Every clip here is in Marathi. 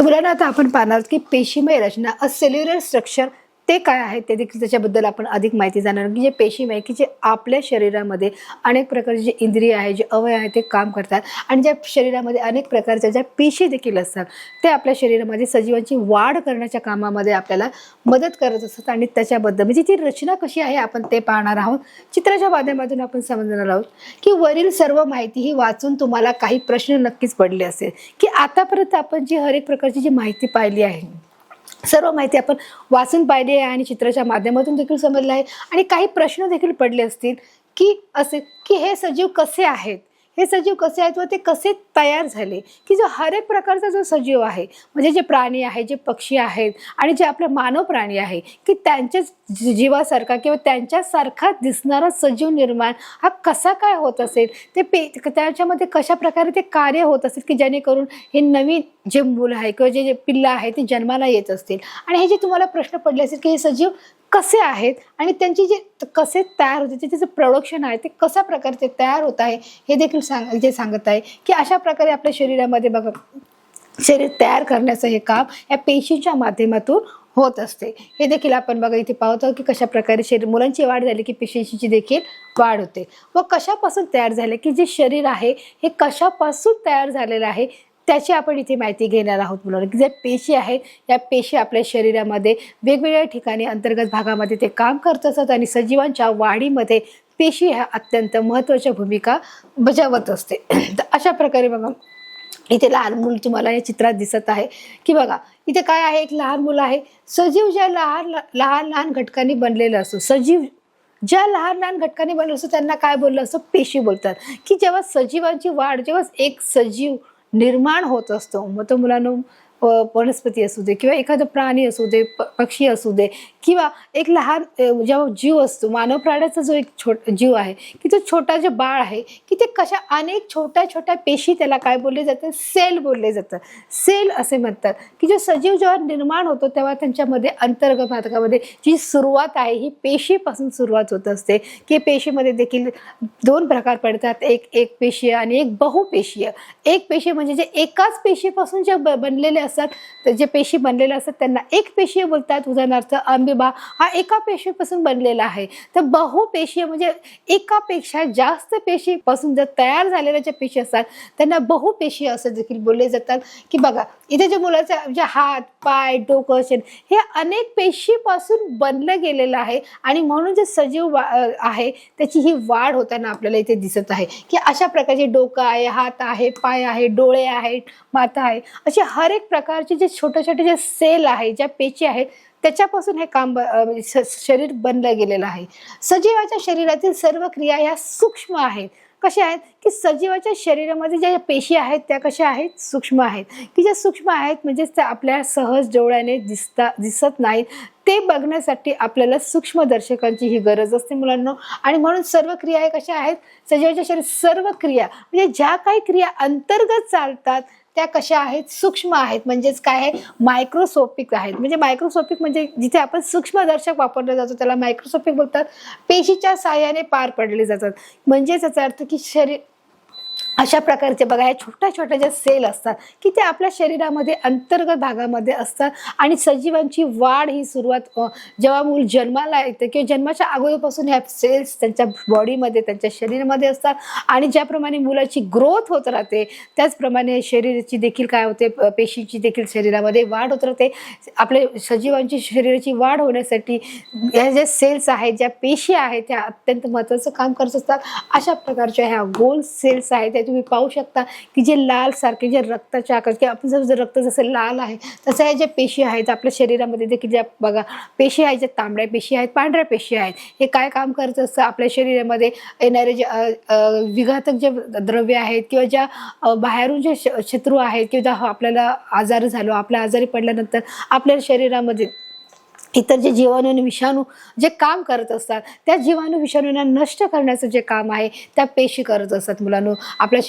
तर मुलांना आता आपण पाहणार की पेशीमय रचना अ सेल्युलर स्ट्रक्चर ते काय आहे ते देखील त्याच्याबद्दल आपण अधिक माहिती जाणणार की जे पेशीमय की जे आपल्या शरीरामध्ये अनेक प्रकारचे जे इंद्रिय आहे जे अवयव आहे ते काम करतात आणि ज्या शरीरामध्ये अनेक प्रकारच्या ज्या पेशी देखील असतात ते आपल्या शरीरामध्ये सजीवांची वाढ करण्याच्या कामामध्ये आपल्याला मदत करत असतात आणि त्याच्याबद्दल म्हणजे ती रचना कशी आहे आपण ते पाहणार आहोत. चित्राच्या माध्यमातून आपण समजणार आहोत की वरील सर्व माहिती ही वाचून तुम्हाला काही प्रश्न नक्कीच पडले असेल की आतापर्यंत आपण जी हर एक प्रकारची जी माहिती पाहिली आहे सर्व माहिती आपण वाचून पाहिली आहे आणि चित्राच्या माध्यमातून देखील समजलं आहे आणि काही प्रश्न देखील पडले असतील की असे की हे सजीव कसे आहेत, हे सजीव कसे आहेत व ते कसे तयार झाले की जो हर एक प्रकारचा जो सजीव आहे म्हणजे जे प्राणी आहे जे पक्षी आहेत आणि जे आपले मानव प्राणी आहे की त्यांच्या जीवासारखा किंवा त्यांच्यासारखा दिसणारा सजीव निर्माण हा कसा काय होत असेल ते त्याच्यामध्ये कशा प्रकारे ते कार्य होत असेल की जेणेकरून हे नवीन जे मूल आहे किंवा जे पिल्लं आहे ते जन्माला येत असतील आणि हे जे तुम्हाला प्रश्न पडले असेल की हे सजीव कसे आहेत आणि त्यांची जे कसे तयार होते त्याचं प्रोडक्शन आहे ते कशा प्रकारे ते तयार होत आहे हे देखील सांगत आहे की अशा प्रकारे आपल्या शरीरामध्ये बघा शरीर तयार करण्याचं हे काम या पेशीच्या माध्यमातून होत असते. हे देखील आपण बघा इथे पाहतो की कशा प्रकारे शरीर मुलांची वाढ झाली की पेशीची देखील वाढ होते व कशापासून तयार झाले की जे शरीर आहे हे कशापासून तयार झालेलं आहे त्याची आपण इथे माहिती घेणार आहोत. मुलांना की जे पेशी आहेत या पेशी आपल्या शरीरामध्ये वेगवेगळ्या ठिकाणी अंतर्गत भागामध्ये ते काम करत असतात आणि सजीवांच्या वाढीमध्ये पेशी ह्या अत्यंत महत्त्वाच्या भूमिका बजावत असते. तर अशा प्रकारे बघा इथे लहान मूल तुम्हाला या चित्रात दिसत आहे की बघा इथे काय आहे, एक लहान मुलं आहे. सजीव ज्या लहान लहान घटकांनी बनलेलं असतो सजीव ज्या लहान लहान घटकांनी बनलेलं असतं त्यांना काय बोललं असतं, पेशी बोलतात. की जेव्हा सजीवांची वाढ जेव्हा एक सजीव निर्माण होत असतो मग तो मुलांनो वनस्पती असू दे किंवा एखादा प्राणी असू दे पक्षी असू दे किंवा एक लहान जेव्हा जीव असतो मानव प्राण्याचा जो एक जीव आहे की तो छोटा जे बाळ आहे की ते कशा अनेक छोट्या छोट्या पेशी त्याला काय बोलले जातं, सेल बोलले जातं. सेल असे म्हणतात की जो सजीव जेव्हा निर्माण होतो तेव्हा त्यांच्यामध्ये अंतर्गत भागामध्ये जी सुरुवात आहे ही पेशीपासून सुरुवात होत असते की पेशीमध्ये देखील दोन प्रकार पडतात, एक पेशीय आणि एक बहुपेशीय. एक पेशी म्हणजे जे एकाच पेशीपासून जे बनलेले असतात तर जे पेशी बनलेले असतात त्यांना एक पेशीय बोलतात. उदाहरणार्थ अमिबा हा एका पेशीपासून बनलेला आहे. तर बहुपेशीय म्हणजे एकापेक्षा जास्त पेशीपासून जर तयार झालेल्या ज्या पेशी असतात त्यांना बहुपेशीय असं देखील बोलले जातात. की बघा इथे जे मुलाचे जे हात पाय डोकं हे अनेक पेशीपासून बनलं गेलेलं आहे आणि म्हणून जे सजीव आहे त्याची ही वाढ होताना आपल्याला इथे दिसत आहे की अशा प्रकारचे डोकं आहे, हात आहे, पाय आहे, डोळे आहेत, माथा आहे, असे हर एक प्रकारचे जे छोटे छोटे जे सेल आहे ज्या पेशी आहेत त्याच्यापासून हे काम शरीर बनलं गेलेलं आहे. सजीवाच्या शरीरातील सर्व क्रिया ह्या सूक्ष्म आहेत. कशा आहेत की सजीवाच्या शरीरामध्ये ज्या पेशी आहेत त्या कशा आहेत, सूक्ष्म आहेत. की ज्या सूक्ष्म आहेत म्हणजे त्या आपल्या सहज डोळ्याने दिसत नाहीत. ते बघण्यासाठी आपल्याला सूक्ष्मदर्शकांची ही गरज असते मुलांना आणि म्हणून सर्व क्रिया हे कशा आहेत, सजीवाच्या शरीरात सर्व क्रिया म्हणजे ज्या काही क्रिया अंतर्गत चालतात त्या कशा आहेत, सूक्ष्म आहेत. म्हणजेच काय आहे, मायक्रोस्कोपिक आहेत. म्हणजे मायक्रोस्कोपिक म्हणजे जिथे आपण सूक्ष्मदर्शक वापरला जातो त्याला मायक्रोस्कोपिक बोलतात. पेशीच्या साहाय्याने पार पडले जातात. म्हणजेच याचा अर्थ की शरीर अशा प्रकारचे बघा ह्या छोट्या छोट्या ज्या सेल असतात की ते आपल्या शरीरामध्ये अंतर्गत भागामध्ये असतात आणि सजीवांची वाढ ही सुरुवात जेव्हा मूल जन्माला येते किंवा जन्माच्या अगोदरपासून ह्या सेल्स त्यांच्या बॉडीमध्ये त्यांच्या शरीरामध्ये असतात आणि ज्याप्रमाणे मुलाची ग्रोथ होत राहते त्याचप्रमाणे शरीराची देखील काय होते, पेशीची देखील शरीरामध्ये वाढ होत राहते. आपल्या सजीवांची शरीराची वाढ होण्यासाठी ह्या ज्या सेल्स आहेत ज्या पेशी आहेत त्या अत्यंत महत्त्वाचं काम करत असतात. अशा प्रकारच्या ह्या गोल सेल्स आहेत तुम्ही पाहू शकता की जे लाल सारखे जे रक्ताच्या आकार की आपण जर रक्त जसं लाल आहे तसं हे जे पेशी आहेत आपल्या शरीरामध्ये देखील ज्या बघा पेशी आहेत, ज्या तांबड्या पेशी आहेत, पांढऱ्या पेशी आहेत, हे काय काम करत असतं आपल्या शरीरामध्ये येणारे जे विघातक जे द्रव्य आहेत किंवा ज्या बाहेरून जे शत्रू आहेत किंवा आपल्याला आजार झालो, आपल्या आजारी पडल्यानंतर आपल्या शरीरामध्ये इतर जे जीवाणू आणि विषाणू जे काम करत असतात, त्या जीवाणू विषाणूंना नष्ट करण्याचं जे काम आहे त्या पेशी करत असतात मुलांनो. आपल्या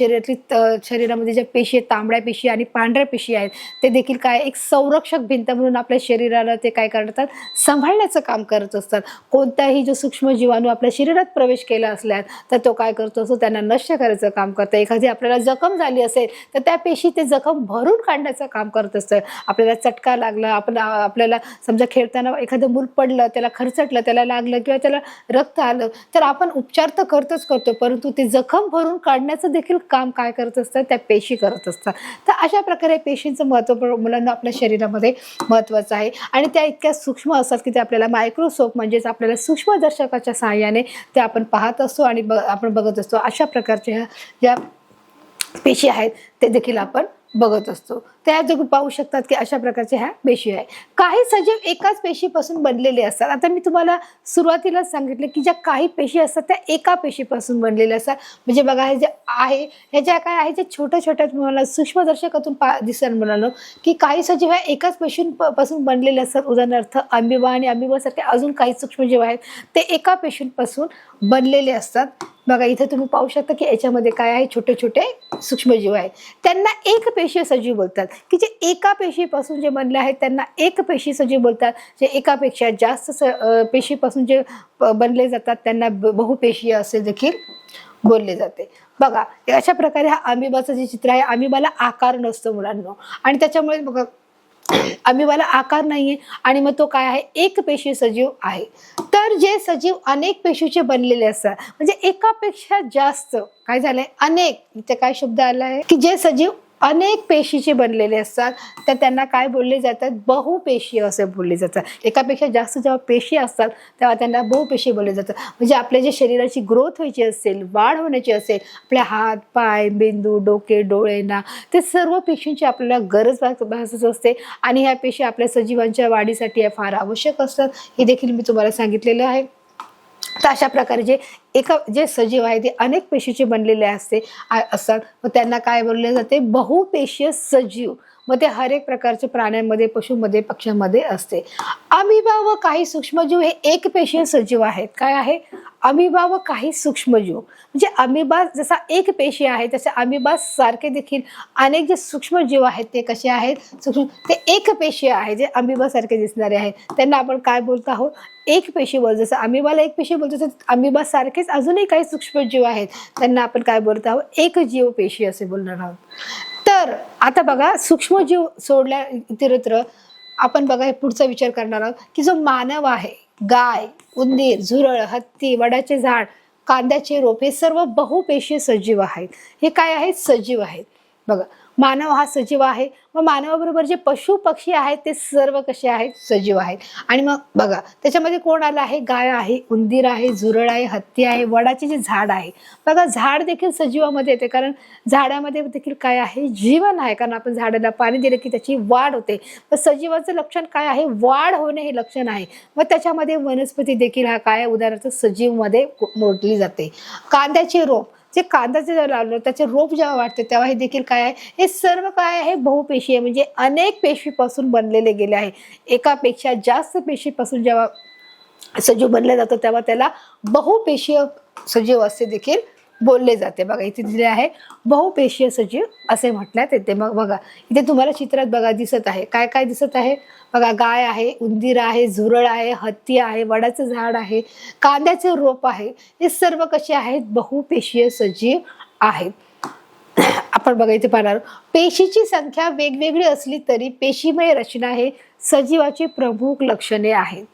शरीरामध्ये ज्या पेशी आहेत, तांबड्या पेशी आणि पांढऱ्या पेशी आहेत, ते देखील काय एक संरक्षक भिंत म्हणून आपल्या शरीराला ते काय करतात, सांभाळण्याचं काम करत असतात. कोणताही जो सूक्ष्म जीवाणू आपल्या शरीरात प्रवेश केला असल्यास तर तो काय करतो असतो, त्यांना नष्ट करायचं काम करतं. एखादी आपल्याला जखम झाली असेल तर त्या पेशी ते जखम भरून काढण्याचं काम करत असतं. आपल्याला चटका लागला, आपल्याला समजा खेळताना एखादं मूल पडलं, त्याला खरचटलं, त्याला लागलं किंवा त्याला रक्त आलं, तर आपण उपचार तर करतोच करतो, परंतु ते जखम भरून काढण्याचं देखील काम काय करत असतात, त्या पेशी करत असतात. तर अशा प्रकारे पेशींचं महत्त्व मुलांना आपल्या शरीरामध्ये महत्त्वाचं आहे आणि त्या इतक्या सूक्ष्म असतात की ते आपल्याला मायक्रोस्कोप म्हणजेच आपल्याला सूक्ष्मदर्शकाच्या सहाय्याने ते आपण पाहत असतो आणि आपण बघत असतो. अशा प्रकारच्या ज्या पेशी आहेत ते देखील आपण बघत असतो. त्या तुम्ही पाहू शकतात की अशा प्रकारच्या ह्या पेशी आहे. काही सजीव एकाच पेशीपासून बनलेले असतात. आता मी तुम्हाला सुरुवातीलाच सांगितलं की ज्या काही पेशी असतात त्या एका पेशीपासून बनलेल्या असतात. म्हणजे बघा हे जे आहे ह्या ज्या काय आहे जे छोट्या छोट्या तुम्हाला सूक्ष्मदर्शकातून दिसेल मुलांनो की काही सजीव ह्या एकाच पेशीपासून बनलेले असतात. उदाहरणार्थ अमिबा आणि अमिबासारखे अजून काही सूक्ष्मजीव आहेत ते एका पेशीपासून बनलेले असतात. बघा इथे तुम्ही पाहू शकता की याच्यामध्ये काय आहे, छोटे छोटे सूक्ष्मजीव आहेत. त्यांना एक पेशी सजीव बोलतात. की जे एका पेशीपासून जे बनले आहेत त्यांना एक पेशी सजीव बोलतात. जे एकापेक्षा जास्त पेशीपासून जे बनले जातात त्यांना बहुपेशीय असे देखील बोलले जाते. बघा अशा प्रकारे हा अमिबाचं जे चित्र आहे, अमिबाला आकार नसतो मुलांनो आणि त्याच्यामुळे बघा अमिबाला आकार नाहीये आणि मग तो काय आहे, एक पेशी सजीव आहे. तर जे सजीव अनेक पेशीचे बनलेले असतात म्हणजे एकापेक्षा जास्त काय झालंय, अनेक इथे काय शब्द आला आहे की जे सजीव अनेक पेशीचे बनलेले असतात तर त्यांना काय बोलले जातात, बहुपेशीय असे बोलले जातात. एकापेक्षा जास्त जेव्हा पेशी असतात तेव्हा त्यांना बहुपेशी बोलले जातात. म्हणजे आपल्या जे शरीराची ग्रोथ व्हायची असेल, वाढ होण्याची असेल, आपल्या हात पाय मेंदू डोके डोळे नाक ते सर्व पेशींची आपल्याला गरज भासत असते आणि ह्या पेशी आपल्या सजीवांच्या वाढीसाठी फार आवश्यक असतात. हे देखील मी तुम्हाला सांगितलेलं आहे. तर अशा प्रकारे जे सजीव आहे ते अनेक पेशीचे बनलेले असतात व त्यांना काय बोलले जाते, बहुपेशीय सजीव. मग ते हर एक प्रकारच्या प्राण्यांमध्ये, पशुमध्ये, पक्ष्यांमध्ये असते. अमिबा व काही सूक्ष्मजीव हे एकपेशीय सजीव आहेत. काय आहे, अमिबा व काही सूक्ष्मजीव. म्हणजे अमिबा जसा एक पेशी आहे तसे अमिबा सारखे देखील अनेक जे सूक्ष्मजीव आहेत ते कसे आहेत, सूक्ष्म ते एकपेशीय आहे. जे अमिबा सारखे दिसणारे आहेत त्यांना आपण काय बोलतो आहोत, एक पेशी बोल. जसं अमिबाला एक पेशी बोलतो तसं अमिबा सारखेच अजूनही काही सूक्ष्मजीव आहेत त्यांना आपण काय बोलतो आहोत, एक जीव पेशी असे बोलणार आहोत. तर आता बघा सूक्ष्मजीव सोडल्या इतरत्र आपण बघा पुढचा विचार करणार आहोत की जो मानव आहे, गाय, उंदीर, झुरळ, हत्ती, वडाचे झाड, कांद्याचे रोप हे सर्व बहुपेशीय सजीव आहेत. हे काय आहेत, सजीव आहेत. बघा मानव हा सजीव आहे, मग मानवाबरोबर जे पशु पक्षी आहेत ते सर्व कसे आहेत, सजीव आहेत. आणि मग बघा त्याच्यामध्ये कोण आलं आहे, गाय आहे, उंदीर आहे, झुरळ आहे, हत्ती आहे, वडाचे जे झाड आहे. बघा झाड देखील सजीवामध्ये येते कारण झाडामध्ये देखील काय आहे, जीवन आहे. कारण आपण झाडाला पाणी दिलं की त्याची वाढ होते. तर सजीवाचं लक्षण काय आहे, वाढ होणे हे लक्षण आहे. मग त्याच्यामध्ये वनस्पती देखील हा काय उदाहरणार्थ सजीव मध्ये मोडली जाते. कांद्याचे रोप, जे कांद्याचे जेव्हा लावलं त्याचे रोप जेव्हा वाढते तेव्हा हे देखील काय आहे, हे सर्व काय आहे, बहुपेशीय म्हणजे अनेक पेशीपासून बनलेले गेले आहे. एकापेक्षा जास्त पेशीपासून जेव्हा सजीव बनले जातो तेव्हा त्याला बहुपेशीय सजीव असे देखील बोलले जाते. बघा इथे दिले आहे बहुपेशीय सजीव असे म्हटल्यात येते. मग बघा इथे तुम्हाला चित्रात बघा दिसत आहे, काय काय दिसत आहे बघा, गाय आहे, उंदीर आहे, झुरळ आहे, हत्ती आहे, वडाचं झाड आहे, कांद्याचे रोप आहे. हे सर्व कसे आहेत, बहुपेशीय सजीव आहेत. आपण बघा इथे पाहणार पेशीची संख्या वेगवेगळी असली तरी पेशीमय रचना हे सजीवाची प्रमुख लक्षणे आहेत.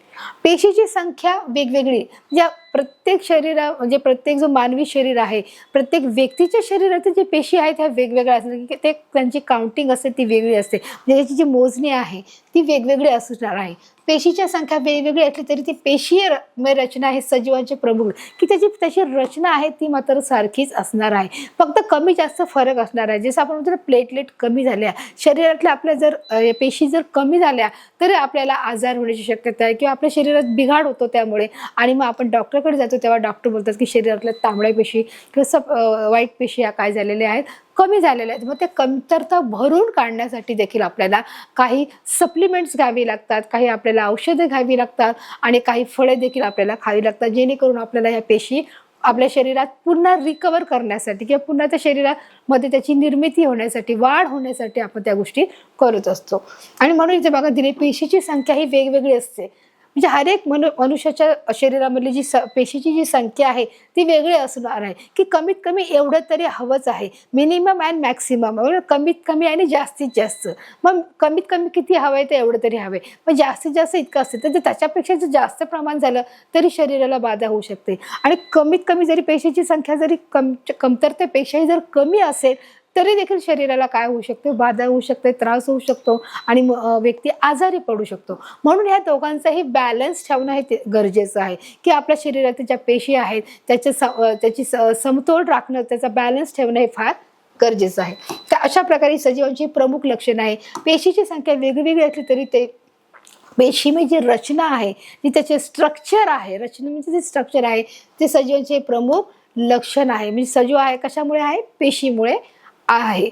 पेशीची संख्या वेगवेगळी म्हणजे प्रत्येक म्हणजे प्रत्येक जो मानवी शरीर आहे, प्रत्येक व्यक्तीच्या शरीरातील जे पेशी आहेत ह्या वेगवेगळ्या असतात. ते त्यांची काउंटिंग असते ती वेगळी असते, म्हणजे त्याची जी मोजणी आहे ती वेगवेगळी असणार आहे. पेशीच्या संख्या वेगवेगळी असली तरी ती पेशीय रचना हे सजीवांचे प्रमुख की त्याची रचना आहे ती मात्र सारखीच असणार आहे. फक्त कमी जास्त फरक असणार आहे. जसं आपण म्हणतो प्लेटलेट कमी झाल्या शरीरातल्या आपल्या जर पेशी जर कमी झाल्या तर आपल्याला आजार होण्याची शक्यता आहे किंवा आपल्या शरीरात बिघाड होतो त्यामुळे. आणि मग आपण डॉक्टरकडे जातो तेव्हा डॉक्टर बोलतात की शरीरातल्या तांबड्या पेशी किंवा वाईट पेशी या काय झालेल्या आहेत कमी झालेल्या आहेत. मग ते कमतरता भरून काढण्यासाठी देखील आपल्याला काही सप्लिमेंट्स घ्यावी लागतात, काही आपल्याला औषधं घ्यावी लागतात आणि काही फळे देखील आपल्याला खावी लागतात, जेणेकरून आपल्याला या पेशी आपल्या शरीरात पुन्हा रिकवर करण्यासाठी किंवा पुन्हा त्या शरीरामध्ये त्याची निर्मिती होण्यासाठी, वाढ होण्यासाठी आपण त्या गोष्टी करत असतो. आणि म्हणून इथे बघा दिली पेशीची संख्या ही वेगवेगळी असते. म्हणजे हर एक मनुष्याच्या शरीरामधली जी पेशीची जी संख्या आहे ती वेगळी असणार आहे, की कमीत कमी एवढं तरी हवंच आहे. मिनिमम अँड मॅक्सिमम, कमीत कमी आणि जास्तीत जास्त. मग कमीत कमी किती हवंय ते एवढं तरी हवे, मग जास्तीत जास्त इतकं असते. तर त्याच्यापेक्षा जर जास्त प्रमाण झालं तरी शरीराला बाधा होऊ शकते. आणि कमीत कमी जरी पेशीची संख्या जरी कमतरतेपेक्षाही जर कमी असेल तरी देखील शरीराला काय होऊ शकते, बाधा होऊ शकते, त्रास होऊ शकतो आणि व्यक्ती आजारी पडू शकतो. म्हणून ह्या दोघांचाही बॅलन्स ठेवणं हे गरजेचं आहे, की आपल्या शरीरातील ज्या पेशी आहेत त्याची समतोल राखणं, त्याचा बॅलन्स ठेवणं हे फार गरजेचं आहे. तर अशा प्रकारे सजीवांची प्रमुख लक्षणं आहे. पेशीची संख्या वेगवेगळी असली तरी ते पेशीमध्ये जी रचना आहे, जी त्याचे स्ट्रक्चर आहे, रचना म्हणजे जे स्ट्रक्चर आहे ते सजीवांचे प्रमुख लक्षण आहे. म्हणजे सजीव आहे कशामुळे आहे, पेशीमुळे आहे.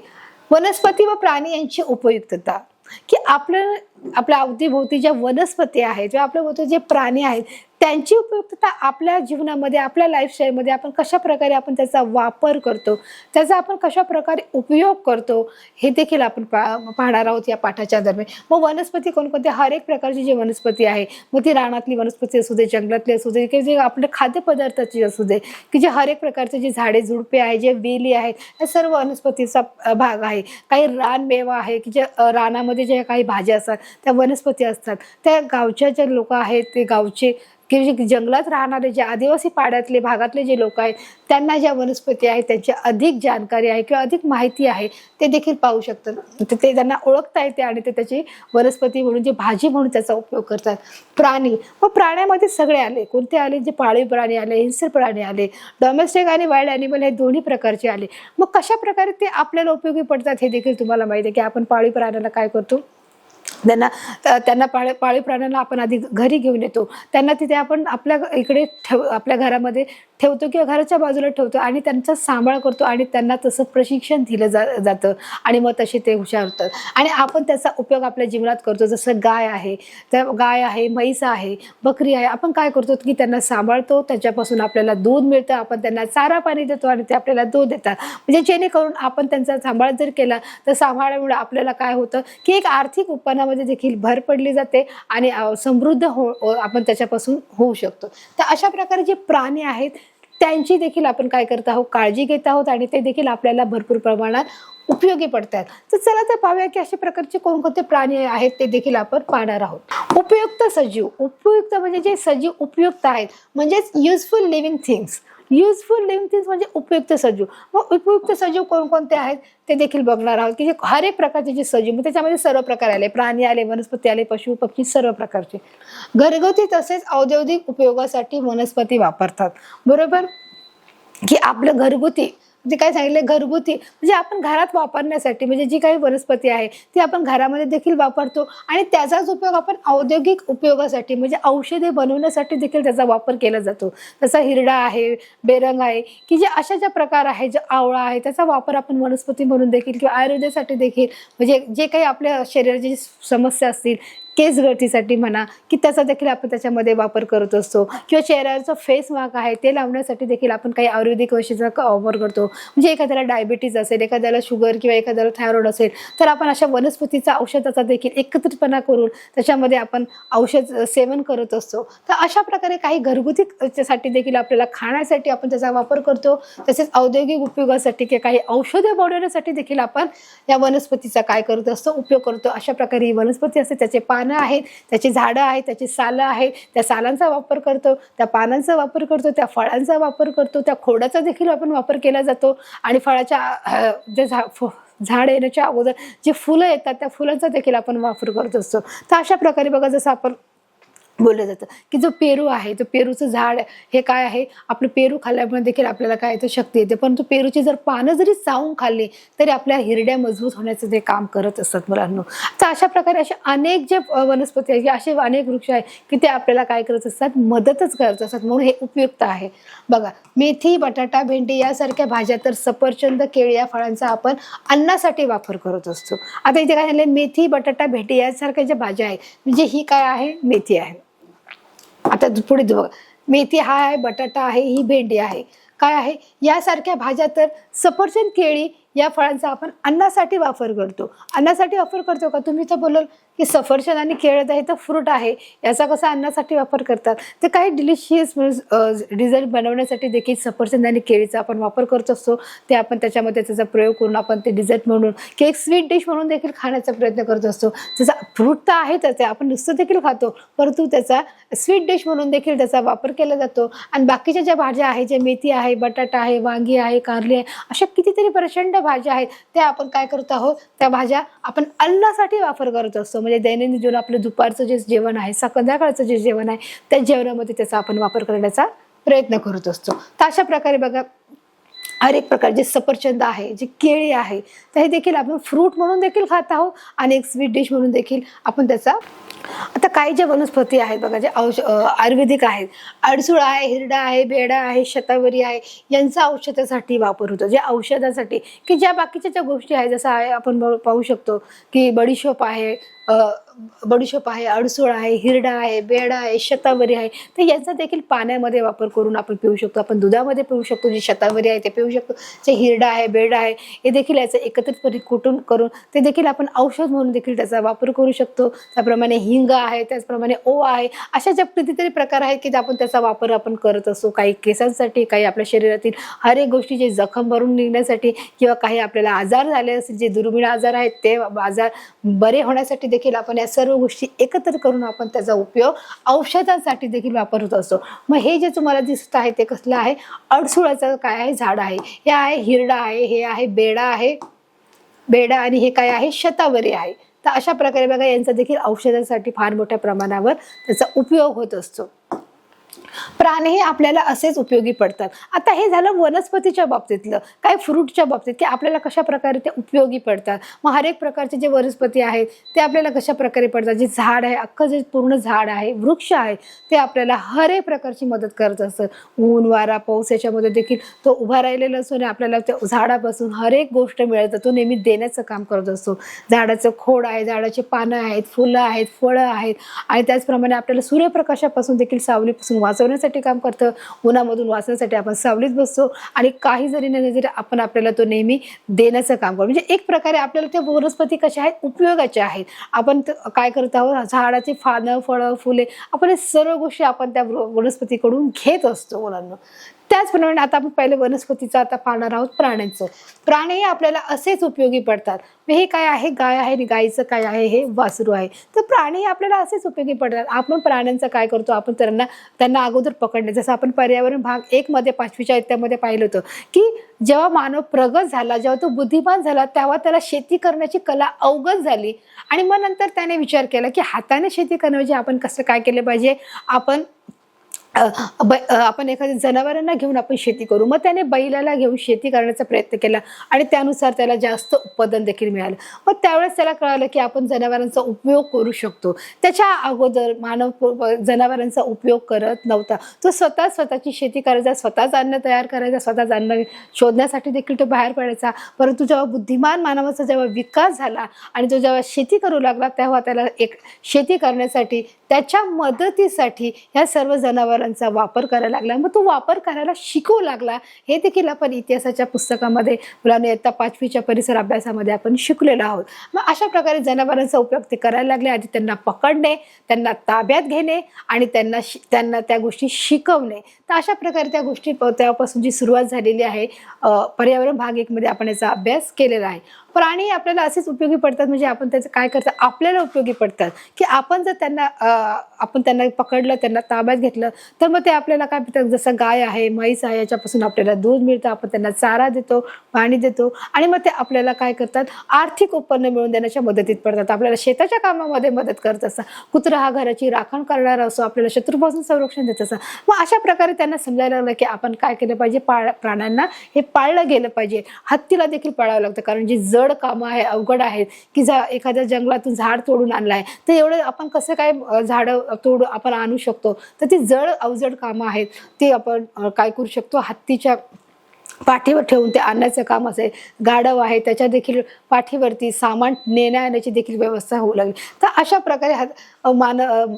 वनस्पती व प्राणी यांची उपयुक्तता, की आपल्या अवतीभोवती ज्या वनस्पती आहेत किंवा आपल्या भोवती जे प्राणी आहेत त्यांची उपयुक्तता आपल्या जीवनामध्ये, आपल्या लाईफस्टाईलमध्ये आपण कशा प्रकारे आपण त्याचा वापर करतो, त्याचा आपण कशा प्रकारे उपयोग करतो हे देखील आपण पाहणार आहोत या पाठाच्या दरम्यान. मग वनस्पती कोणकोणत्या, हर एक प्रकारची जी वनस्पती आहे, मग ती रानातली वनस्पती असू दे, जंगलातली असू दे, किंवा जे आपल्या खाद्यपदार्थाची असू दे, की जे हर एक प्रकारचे जे झाडे झुडपे आहे, जे वेली आहेत, या सर्व वनस्पतीचा भाग आहे. काही रानमेवा आहे, की जे रानामध्ये ज्या काही भाज्या असतात त्या वनस्पती असतात. त्या गावच्या जे लोक आहेत ते गावचे की जे जंगलात राहणारे जे आदिवासी पाड्यातले भागातले जे लोक आहेत त्यांना ज्या वनस्पती आहेत त्यांची अधिक जानकारी आहे किंवा अधिक माहिती आहे ते देखील पाहू शकतात. ते त्यांना ओळखता येते आणि ते त्याची वनस्पती म्हणून, जी भाजी म्हणून त्याचा उपयोग करतात. प्राणी, मग प्राण्यामध्ये सगळे आले. कोणते आले, जे पाळीव प्राणी आले, हिंस्र प्राणी आले, डोमेस्टिक आणि वाईल्ड ॲनिमल हे दोन्ही प्रकारचे आले. मग कशा प्रकारे ते आपल्याला उपयोगी पडतात हे देखील तुम्हाला माहिती आहे, की आपण पाळीव प्राण्याला काय करतो, त्यांना पाळीव प्राण्यांना आपण आधी घरी घेऊन येतो, त्यांना तिथे आपण आपल्या इकडे आपल्या घरामध्ये ठेवतो किंवा घराच्या बाजूला ठेवतो आणि त्यांचा सांभाळ करतो आणि त्यांना तसं प्रशिक्षण दिलं जातं आणि मग तसे ते हुशार होतात आणि आपण त्याचा उपयोग आपल्या जीवनात करतो. जसं गाय आहे, म्हैस आहे, बकरी आहे, आपण काय करतो की त्यांना सांभाळतो, त्याच्यापासून आपल्याला दूध मिळतं, आपण त्यांना चारा पाणी देतो आणि ते आपल्याला दूध देतात. म्हणजे जेणेकरून आपण त्यांचा सांभाळ जर केला तर सांभाळामुळे आपल्याला काय होतं की एक आर्थिक उत्पन्नामध्ये देखील भर पडली जाते आणि समृद्ध आपण त्याच्यापासून होऊ शकतो. तर अशा प्रकारे जे प्राणी आहेत त्यांची देखील आपण काय करत आहोत, काळजी घेत आहोत आणि ते देखील आपल्याला भरपूर प्रमाणात उपयोगी पडतात. तर चला तर पाहूया की अशा प्रकारचे कोणकोणते प्राणी आहेत ते देखील आपण पाहणार आहोत. उपयुक्त सजीव, उपयुक्त म्हणजे जे सजीव उपयुक्त आहेत, म्हणजेच useful living things. Useful living things म्हणजे उपयुक्त सजीव. मग उपयुक्त सजीव कोणकोणते आहेत ते देखील बघणार आहोत, की जे हर एक प्रकारचे जे सजीव, मग त्याच्यामध्ये सर्व प्रकार आले, प्राणी आले, वनस्पती आले, पशु पक्षी, सर्व प्रकारचे. घरगुती तसेच औद्योगिक उपयोगासाठी वनस्पती वापरतात. बरोबर, की आपलं घरगुती म्हणजे काय सांगितलं, घरगुती म्हणजे आपण घरात वापरण्यासाठी, म्हणजे जी काही वनस्पती आहे ती आपण घरामध्ये देखील वापरतो आणि त्याचाच उपयोग आपण औद्योगिक उपयोगासाठी म्हणजे औषधे बनवण्यासाठी देखील त्याचा वापर केला जातो. जसा हिरडा आहे, बेरंग आहे, की जे अशा ज्या प्रकार आहे, जे आवळा आहे, त्याचा वापर आपण वनस्पती म्हणून देखील किंवा आयुर्वेदासाठी देखील, म्हणजे जे काही आपल्या शरीराची समस्या असतील, केस गळतीसाठी म्हणा, की त्याचा देखील आपण त्याच्यामध्ये वापर करत असतो. किंवा चेहऱ्याचं फेस मास्क आहे ते लावण्यासाठी देखील आपण काही आयुर्वेदिक औषधाचा वापर करतो. म्हणजे एखाद्याला डायबिटीज असेल, एखाद्याला शुगर किंवा एखाद्याला थायरॉइड असेल तर आपण अशा वनस्पतीचा औषधाचा देखील एकत्रितपणा करून त्याच्यामध्ये आपण औषध सेवन करत असतो. तर अशा प्रकारे काही घरगुती साठी देखील आपल्याला खाण्यासाठी आपण त्याचा वापर करतो, तसेच औद्योगिक उपयोगासाठी किंवा काही औषधे बनवण्यासाठी देखील आपण या वनस्पतीचा काय करत असतो, उपयोग करतो. अशा प्रकारे ही वनस्पती असते, त्याचे पानं आहेत, त्याची झाडं आहेत, त्याची सालं आहेत, त्या सालांचा वापर करतो, त्या पानांचा वापर करतो, त्या फळांचा वापर करतो, त्या खोडाचा देखील आपण वापर केला जातो आणि फळाच्या जे झाड येण्याच्या अगोदर जे फुलं येतात त्या फुलांचा देखील आपण वापर करत असतो. तर अशा प्रकारे बघा, जसं आपण बोललं जातं की जो पेरू आहे, तो पेरूचं झाड हे काय आहे, आपलं पेरू खाल्ल्यामुळे देखील आपल्याला काय येतं, शक्ती येते. परंतु पेरूची जर पानं जरी चावून खाल्ली तरी आपल्या हिरड्या मजबूत होण्याचं ते काम करत असतात मुलांनो. तर अशा प्रकारे असे अनेक जे वनस्पती आहेत, असे अनेक वृक्ष आहेत की ते आपल्याला काय करत असतात, मदतच करत असतात. म्हणून हे उपयुक्त आहे. बघा, मेथी, बटाटा, भेंडी यासारख्या भाज्या, तर सफरचंद, केळी या फळांचा आपण अन्नासाठी वापर करत असतो. आता इथे काय झालं, मेथी, बटाटा, भेंडी यासारख्या ज्या भाज्या आहेत, म्हणजे ही काय आहे, मेथी आहे. आता पुढे बघा, मेथी हा आहे, बटाटा आहे, ही भेंडी आहे, काय आहे, यासारख्या भाज्या तर सफरचंद, केळी या फळांचा आपण अन्नासाठी वापर करतो. अन्नासाठी वापर करतो का? तुम्ही तर बोलाल की सफरचंद आणि केळं आहे तर फ्रूट आहे, याचा कसा अन्नासाठी वापर करतात? तर काही डिलिशियस डिझर्ट बनवण्यासाठी देखील सफरचंद आणि केळीचा आपण वापर करत असतो. ते आपण त्याच्यामध्ये त्याचा प्रयोग करून आपण ते डिझर्ट म्हणून की एक स्वीट डिश म्हणून देखील खाण्याचा प्रयत्न करत असतो. त्याचा फ्रूट तर आहे, तर ते आपण नुसतं देखील खातो, परंतु त्याचा स्वीट डिश म्हणून देखील त्याचा वापर केला जातो. आणि बाकीच्या ज्या भाज्या आहेत, जे मेथी आहे, बटाटा आहे, वांगी आहे, कारली आहे, अशा कितीतरी प्रचंड भाज्या आहेत, त्या आपण काय करत आहोत, त्या भाज्या आपण अन्नासाठी वापर करत असतो. म्हणजे दैनंदिन जीवन आपलं दुपारचं जे जेवण आहे, संध्याकाळचं जे जेवण आहे, त्या जेवणामध्ये त्याचा आपण वापर करण्याचा प्रयत्न करत असतो. तर अशा प्रकारे बघा, हर एक प्रकार जे सफरचंद आहे, जे केळी आहे, तर हे देखील आपण फ्रूट म्हणून देखील खात आहोत आणि एक स्वीट डिश म्हणून देखील आपण त्याचा. आता काही ज्या वनस्पती आहेत बघा, जे आयुर्वेदिक आहेत, अडसूळ आहे, हिरडा आहे, बेडा आहे, शतावरी आहे, यांचा औषधासाठी वापर होतो. जे औषधासाठी की ज्या बाकीच्या ज्या गोष्टी आहेत, जसं आहे आपण पाहू शकतो की बडीशोप आहे, अडसूळ आहे, हिरडा आहे, बेडा आहे, शतावरी आहे, तर यांचा देखील पाण्यामध्ये वापर करून आपण पिऊ शकतो. आपण दुधामध्ये पिऊ शकतो, जी शतावरी आहे ते पिऊ शकतो. जे हिरडा आहे, बेडा आहे, हे देखील याचं एकत्रितपणे कुटून करून ते देखील आपण औषध म्हणून देखील त्याचा वापर करू शकतो. त्याप्रमाणे हिंग आहे, त्याचप्रमाणे ओवा आहे, अशा ज्या कितीतरी प्रकार आहेत की आपण त्याचा वापर आपण करत असतो. काही केसांसाठी, काही आपल्या शरीरातील हर एक गोष्टी, जे जखम भरून निघण्यासाठी, किंवा काही आपल्याला आजार झाले असतील, जे दुर्मिळ आजार आहेत, ते आजार बरे होण्यासाठी देखील आपण या सर्व गोष्टी एकत्र करून आपण त्याचा उपयोग औषधांसाठी देखील वापरत असतो. मग हे जे तुम्हाला दिसत आहे ते कसलं आहे, अडसुळाचं काय आहे, झाड आहे. हे आहे हिरडा आहे, हे आहे बेडा आणि हे काय आहे, शतावरी आहे. तर अशा प्रकारे बघा, यांचा देखील औषधांसाठी फार मोठ्या प्रमाणावर त्याचा उपयोग होत असतो. प्राणीही आपल्याला असेच उपयोगी पडतात. आता हे झालं वनस्पतीच्या बाबतीतलं. काय फ्रूटच्या बाबतीत की आपल्याला कशा प्रकारे ते उपयोगी पडतात. मग हर एक प्रकारचे जे वनस्पती आहेत ते आपल्याला कशा प्रकारे पडतात. जे झाड आहे, अख्खं जे पूर्ण झाड आहे, वृक्ष आहे, ते आपल्याला हर एक प्रकारची मदत करत असतं. ऊन, वारा, पाऊस याच्यामध्ये देखील तो उभा राहिलेला असतो आणि आपल्याला त्या झाडापासून हर एक गोष्ट मिळत, तो नेहमी देण्याचं काम करत असतो. झाडाचं खोड आहे, झाडाची पानं आहेत, फुलं आहेत, फळं आहेत आणि त्याचप्रमाणे आपल्याला सूर्यप्रकाशापासून देखील, सावलीपासून वाचवण्यासाठी काम करतं. उन्हामधून वाचण्यासाठी आपण सावलीत बसतो आणि काही जरी नाही जरी आपण आपल्याला तो नेहमी देण्याचं काम करतो. म्हणजे एक प्रकारे आपल्याला त्या वनस्पती कशा आहेत, उपयोगाच्या आहेत. आपण काय करत आहोत, झाडाची पानं, फळं, फुले, आपण सर्व गोष्टी आपण त्या वनस्पतीकडून घेत असतो मुलांना. त्याचप्रमाणे आता आपण पहिले वनस्पतीचं आता पाहणार आहोत प्राण्यांचं. प्राणी आपल्याला असेच उपयोगी पडतात. हे काय आहे, गाय आहे आणि गायीचं काय आहे, हे वासरू आहे. तर प्राणी आपल्याला असेच उपयोगी पडतात. आपण प्राण्यांचं काय करतो, आपण त्यांना अगोदर पकडणे. जसं आपण पर्यावरण भाग 1 मध्ये 5वीच्या इत्यामध्ये पाहिलं होतं की जेव्हा मानव प्रगत झाला, जेव्हा तो बुद्धिमान झाला, तेव्हा त्याला शेती करण्याची कला अवगत झाली आणि मग नंतर त्याने विचार केला की हाताने शेती करण्याऐवजी आपण कसं काय केलं पाहिजे, आपण एखाद्या जनावरांना घेऊन आपण शेती करू. मग त्याने बैलाला घेऊन शेती करण्याचा प्रयत्न केला आणि त्यानुसार त्याला जास्त उत्पादन देखील मिळालं. मग त्यावेळेस त्याला कळालं की आपण जनावरांचा उपयोग करू शकतो. त्याच्या अगोदर मानव जनावरांचा उपयोग करत नव्हता. तो स्वतःची शेती करायचा, स्वतःच अन्न तयार करायचा, स्वतःच अन्न शोधण्यासाठी देखील तो बाहेर पडायचा. परंतु जेव्हा बुद्धिमान मानवाचा जेव्हा विकास झाला आणि तो जेव्हा शेती करू लागला, तेव्हा त्याला एक शेती करण्यासाठी, त्याच्या मदतीसाठी ह्या सर्व जनावरांचा वापर करायला लागला. मग तो वापर करायला शिकू लागला. हे देखील आपण इतिहासाच्या पुस्तकामध्ये मुलांना इयत्ता 5वीच्या परिसर अभ्यासामध्ये आपण शिकलेलो आहोत. मग अशा प्रकारे जनावरांचा उपयोग ते करायला लागले. आधी त्यांना पकडणे, त्यांना ताब्यात घेणे आणि त्यांना त्या गोष्टी शिकवणे. तर अशा प्रकारे त्या गोष्टी तेव्हापासून जी सुरुवात झालेली आहे, पर्यावरण भाग 1 मध्ये आपण याचा अभ्यास केलेला आहे. प्राणी आपल्याला असेच उपयोगी पडतात म्हणजे आपण त्याचं काय करतात, आपल्याला उपयोगी पडतात की आपण जर त्यांना पकडलं, त्यांना ताब्यात घेतलं तर मग ते आपल्याला काय पितात, जसं गाय आहे, म्हैस आहे, याच्यापासून आपल्याला दूध मिळतं, आपण त्यांना चारा देतो, पाणी देतो आणि मग ते आपल्याला काय करतात, आर्थिक उत्पन्न मिळवून देण्याच्या मदतीत पडतात, आपल्याला शेताच्या कामामध्ये मदत करत असतात. कुत्रा हा घराची राखण करणारा असो, आपल्याला शत्रूपासून संरक्षण देत असतं. मग अशा प्रकारे त्यांना समजायला लागलं की आपण काय केलं पाहिजे, प्राण्यांना हे पाळलं गेलं पाहिजे. हत्तीला देखील पाळावं लागतं कारण जी जड कामं आहे, अवघड आहेत की एखाद्या जंगलातून झाड तोडून आणलं आहे तर एवढं आपण कसं काय झाडं तोडून आपण आणू शकतो, तर ती जड अवजड कामं आहेत ती आपण काय करू शकतो, हत्तीच्या पाठीवर ठेवून ते आणण्याचं काम असेल. गाढव आहे त्याच्या देखील पाठीवरती सामान नेण्याची देखील व्यवस्था होऊ लागली. तर अशा प्रकारे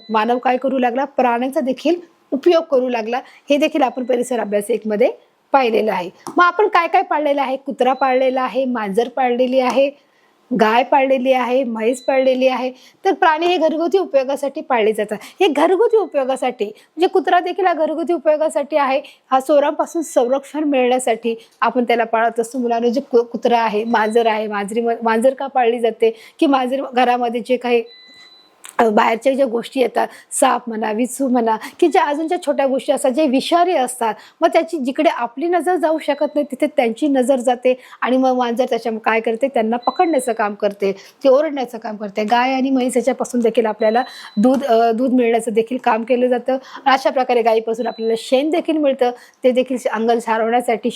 मानव काय करू लागला, प्राण्यांचा देखील उपयोग करू लागला. हे देखील आपण परिसर अभ्यास 1 मध्ये पाहिलेलं आहे. मग आपण काय काय पाळलेलं आहे, कुत्रा पाळलेला आहे, मांजर पाळलेली आहे, गाय पाळलेली आहे, म्हैस पाळलेली आहे. तर प्राणी हे घरगुती उपयोगासाठी पाळले जातात. हे घरगुती उपयोगासाठी म्हणजे कुत्रा देखील हा घरगुती उपयोगासाठी आहे. हा चोरांपासून संरक्षण मिळण्यासाठी आपण त्याला पाळत असतो. मुलांना जे कुत्रा आहे, मांजर आहे, मांजर का पाळली जाते की मांजर घरामध्ये जे काही बाहेरच्या ज्या गोष्टी येतात, साप म्हणा, विचू म्हणा की ज्या अजूनच्या छोट्या गोष्टी असतात जे विषारी असतात, मग त्याची जिकडे आपली नजर जाऊ शकत नाही तिथे त्यांची नजर जाते आणि मग मांजर त्याच्या काय करते, त्यांना पकडण्याचं काम करते, ते ओरडण्याचं काम करते. गाय आणि म्हैस याच्यापासून देखील आपल्याला दूध मिळण्याचं देखील काम केलं जातं. अशा प्रकारे गायीपासून आपल्याला शेण देखील मिळतं, ते देखील अंगण सारवण्यासाठी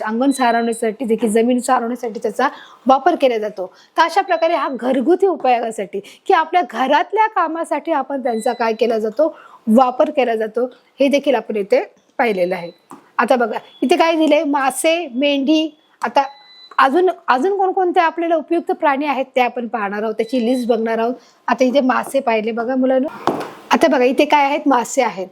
अंगण सारवण्यासाठी देखील जमीन सारवण्यासाठी त्याचा वापर केला जातो. तर अशा प्रकारे हा घरगुती उपयोगासाठी की आपल्या घरातल्या कामासाठी आपण त्यांचा काय केला जातो, वापर केला जातो. हे देखील आपण इथे पाहिलेलं आहे. आता बघा इथे काय दिलंय, मासे, मेंढी. आता अजून कोणकोणते आपल्याला उपयुक्त प्राणी आहेत ते आपण पाहणार आहोत, त्याची लिस्ट बघणार आहोत. आता इथे मासे पाहिले बघा मुलांना. आता बघा इथे काय आहेत, मासे आहेत.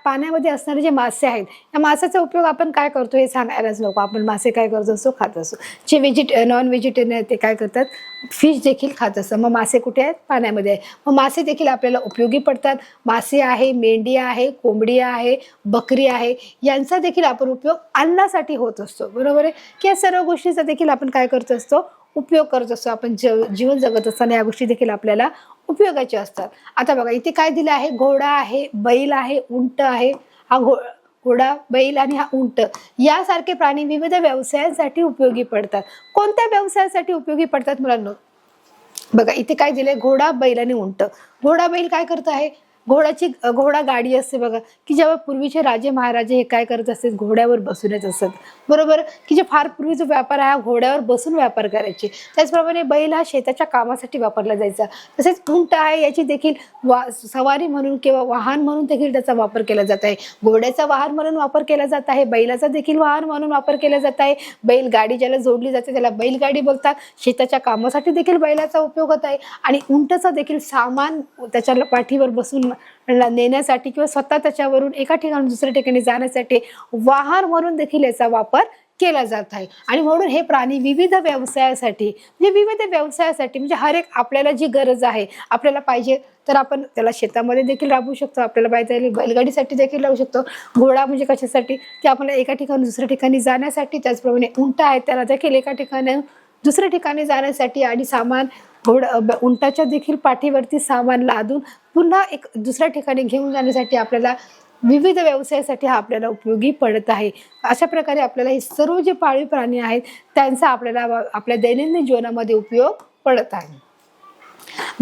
पाण्यामध्ये असणारे जे मासे आहेत, या माशाचा उपयोग आपण काय करतो हे सांगायलाच नको. आपण मासे काय करत असतो, खात असतो. जे नॉन व्हेजिटेरियन आहेत ते काय करतात, फिश देखील खात असतात. मग मासे कुठे आहेत, पाण्यामध्ये आहे. मग मासे देखील आपल्याला उपयोगी पडतात. मासे आहे, मेंढी आहे, कोंबडी आहे, बकरी आहे, यांचा देखील आपण उपयोग अन्नासाठी होत असतो. बरोबर आहे की या सर्व गोष्टीचा देखील आपण काय करत असतो, उपयोग करत असतो. आपण जीवन जगत असताना या गोष्टी देखील आपल्याला उपयोगाचे असतात. आता बघा इथे काय दिलं आहे, घोडा आहे, बैल आहे, उंट आहे. हा घोडा, बैल आणि हा उंट यासारखे प्राणी विविध व्यवसायांसाठी उपयोगी पडतात. कोणत्या व्यवसायासाठी उपयोगी पडतात मुलांनो, बघा इथे काय दिलंय, घोडा, बैल आणि उंट. घोडा बैल काय करत आहे, घोडा गाडी असते बघा की जेव्हा पूर्वीचे राजे महाराजे हे काय करत असतात, घोड्यावर बसूनच असत. बरोबर की जे फार पूर्वीचा व्यापार आहे हा घोड्यावर बसून व्यापार करायचे. त्याचप्रमाणे बैल हा शेताच्या कामासाठी वापरला जायचा. तसेच उंट आहे, याची देखील सवारी म्हणून किंवा वाहन म्हणून देखील त्याचा वापर केला जात आहे. घोड्याचा वाहन म्हणून वापर केला जात आहे, बैलाचा देखील वाहन म्हणून वापर केला जात आहे. बैलगाडी ज्याला जोडली जाते त्याला बैलगाडी बोलतात. शेताच्या कामासाठी देखील बैलाचा उपयोग होत आहे. आणि उंटचा देखील सामान त्याच्या पाठीवर बसून नेण्यासाठी किंवा स्वतः त्याच्यावरून एका ठिकाणी दुसऱ्या ठिकाणी जाण्यासाठी वाहन म्हणून देखील याचा वापर केला जात आहे. आणि म्हणून हे प्राणी विविध व्यवसायासाठी म्हणजे हर एक आपल्याला जी गरज आहे, आपल्याला पाहिजे तर आपण त्याला शेतामध्ये देखील राबवू शकतो, आपल्याला पाहिजे बैलगाडीसाठी देखील राहू शकतो. घोडा म्हणजे कशासाठी, की आपल्याला एका ठिकाणी दुसऱ्या ठिकाणी जाण्यासाठी. त्याचप्रमाणे उंट आहे, त्याला देखील एका ठिकाणी दुसऱ्या ठिकाणी जाण्यासाठी आणि सामान उंटाच्या देखील पाठीवरती सामान लादून पुन्हा एक दुसऱ्या ठिकाणी घेऊन जाण्यासाठी आपल्याला विविध व्यवसायासाठी हा आपल्याला उपयोगी पडत आहे. अशा प्रकारे आपल्याला हे सर्व जे पाळीव प्राणी आहेत त्यांचा आपल्याला आपल्या दैनंदिन जीवनामध्ये उपयोग पडत आहे.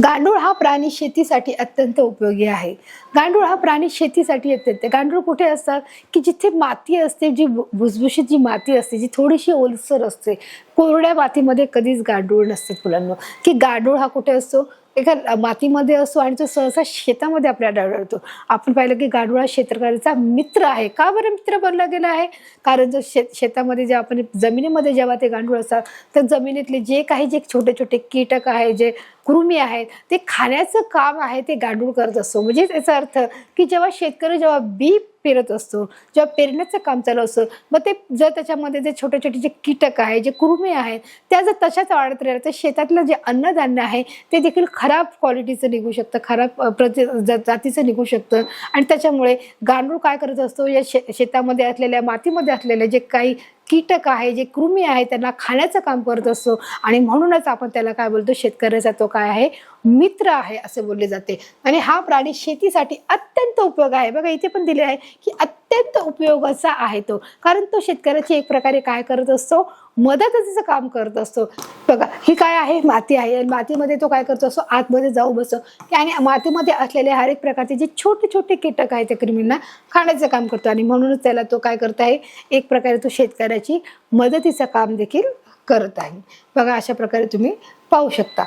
गांडूळ हा प्राणी शेतीसाठी अत्यंत उपयोगी आहे. गांडूळ हा प्राणी शेतीसाठी अत्यंत. गांडूळ कुठे असतात, की जिथे माती असते, जी भुसभुशीत जी माती असते, जी थोडीशी ओलसर असते. कोरड्या मातीमध्ये कधीच गांडूळ नसते मुलांना. की गांडूळ हा कुठे असतो, एका मातीमध्ये असतो आणि तो सहसा शेतामध्ये आपल्याला आढळतो. आपण पाहिलं की गांडूळ हा शेतकऱ्याचा मित्र आहे. का बरं मित्र बनला गेला आहे, कारण जो शेतामध्ये जे आपण जमिनीमध्ये जेव्हा ते गांडूळ असतात तर जमिनीतले जे छोटे छोटे कीटक आहे, जे कृमी आहेत, ते खाण्याचं काम आहे ते गांडूळ करत असतो. म्हणजे याचा अर्थ की शेतकरी जेव्हा बी पेरत असतो, जेव्हा पेरण्याचं काम चालू असतं, मग ते जर त्याच्यामध्ये जे छोटे छोटे जे कीटक आहे, जे कृमी आहेत, त्या जर तशाच वाढत राहिल्या तर शेतातलं जे अन्नधान्य आहे ते देखील खराब क्वालिटीचं निघू शकतं, खराब जातीचं निघू शकतं. आणि त्याच्यामुळे गांडूळ काय करत असतो, या शेतामध्ये असलेल्या मातीमध्ये असलेले जे काही कीटक आहे, जे कृमी आहे त्यांना खाण्याचं काम करत असतो आणि म्हणूनच आपण त्याला काय बोलतो, शेतकऱ्याचा तो काय आहे, मित्र आहे असे बोलले जाते. आणि हा प्राणी शेतीसाठी अत्यंत उपयोग आहे. बघा इथे पण दिले आहे की अत्यंत उपयोगाचा आहे तो, कारण तो शेतकऱ्याची एक प्रकारे काय करत असतो, मदतीचं काम करत असतो. बघा ही काय आहे, माती आहे. मातीमध्ये तो काय करतो असतो, आतमध्ये जाऊ बसतो आणि मातीमध्ये असलेले हर एक प्रकारचे जे छोटे छोटे कीटक आहेत त्या कृमींना खाण्याचं काम करतो आणि म्हणूनच त्याला तो काय करत आहे, एक प्रकारे तो शेतकऱ्याची मदतीचं काम देखील करत आहे. बघा अशा प्रकारे तुम्ही पाहू शकता.